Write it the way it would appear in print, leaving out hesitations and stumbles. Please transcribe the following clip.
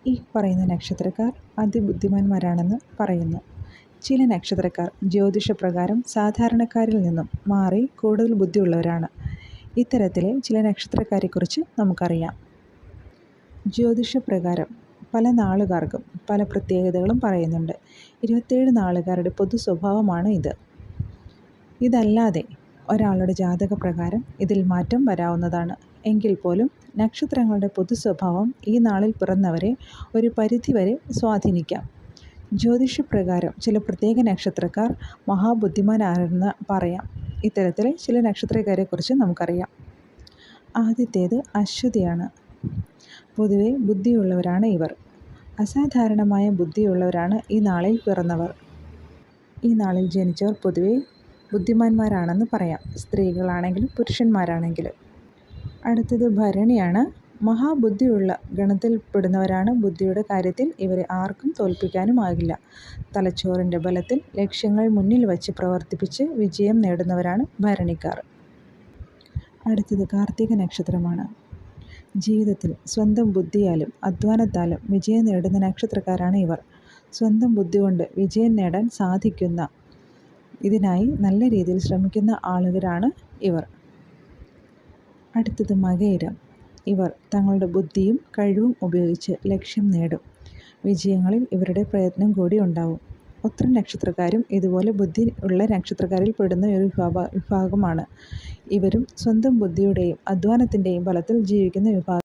ഈ പറയുന്ന നക്ഷത്രക്കാർ അതിബുദ്ധിമാന്മാരാണെന്ന് പറയുന്നു. ചില നക്ഷത്രക്കാർ ജ്യോതിഷപ്രകാരം സാധാരണക്കാരിൽ നിന്നും മാറി കൂടുതൽ ബുദ്ധിയുള്ളവരാണ്. ഇത്തരത്തിലെ ചില നക്ഷത്രക്കാരെക്കുറിച്ച് നമുക്കറിയാം. ജ്യോതിഷപ്രകാരം പല നാളുകാർക്കും പല പ്രത്യേകതകളും പറയുന്നുണ്ട്. 27 നാളുകാരുടെ പൊതു സ്വഭാവമാണ് ഇത്. ഇതല്ലാതെ ഒരാളുടെ ജാതകപ്രകാരം ഇതിൽ മാറ്റം വരാവുന്നതാണ്. എങ്കിൽ പോലും നക്ഷത്രങ്ങളുടെ പൊതു സ്വഭാവം ഈ നാളിൽ പിറന്നവരെ ഒരു പരിധിവരെ സ്വാധീനിക്കാം. ജ്യോതിഷപ്രകാരം ചില പ്രത്യേക നക്ഷത്രക്കാർ മഹാബുദ്ധിമാനാണെന്ന് പറയാം. ഇത്തരത്തിലെ ചില നക്ഷത്രക്കാരെക്കുറിച്ച് നമുക്കറിയാം. ആദ്യത്തേത് അശ്വതിയാണ്. പൊതുവെ ബുദ്ധിയുള്ളവരാണ് ഇവർ. അസാധാരണമായ ബുദ്ധിയുള്ളവരാണ് ഈ നാളിൽ പിറന്നവർ. ഈ നാളിൽ ജനിച്ചവർ പൊതുവെ ബുദ്ധിമാന്മാരാണെന്ന് പറയാം, സ്ത്രീകളാണെങ്കിലും പുരുഷന്മാരാണെങ്കിലും. അടുത്തത് ഭരണിയാണ്. മഹാബുദ്ധിയുള്ള ഗണത്തിൽപ്പെടുന്നവരാണ്. ബുദ്ധിയുടെ കാര്യത്തിൽ ഇവരെ ആർക്കും തോൽപ്പിക്കാനും ആകില്ല. തലച്ചോറിൻ്റെ ബലത്തിൽ ലക്ഷ്യങ്ങൾ മുന്നിൽ വച്ച് പ്രവർത്തിപ്പിച്ച് വിജയം നേടുന്നവരാണ് ഭരണിക്കാർ. അടുത്തത് കാർത്തിക നക്ഷത്രമാണ്. ജീവിതത്തിൽ സ്വന്തം ബുദ്ധിയാലും അധ്വാനത്താലും വിജയം നേടുന്ന നക്ഷത്രക്കാരാണ് ഇവർ. സ്വന്തം ബുദ്ധി കൊണ്ട് വിജയം നേടാൻ സാധിക്കുന്ന, ഇതിനായി നല്ല രീതിയിൽ ശ്രമിക്കുന്ന ആളുകളാണ് ഇവർ. അടുത്തത് മകയിരം. ഇവർ തങ്ങളുടെ ബുദ്ധിയും കഴിവും ഉപയോഗിച്ച് ലക്ഷ്യം നേടും. വിജയങ്ങളിൽ ഇവരുടെ പ്രയത്നം കൂടി ഉണ്ടാവും. ഉത്തരം നക്ഷത്രക്കാരും ഇതുപോലെ ബുദ്ധി ഉള്ള നക്ഷത്രക്കാരിൽ പെടുന്ന ഒരു വിഭാഗമാണ്. ഇവരും സ്വന്തം ബുദ്ധിയുടെയും അധ്വാനത്തിൻ്റെയും ബലത്തിൽ ജീവിക്കുന്ന വിഭാഗം.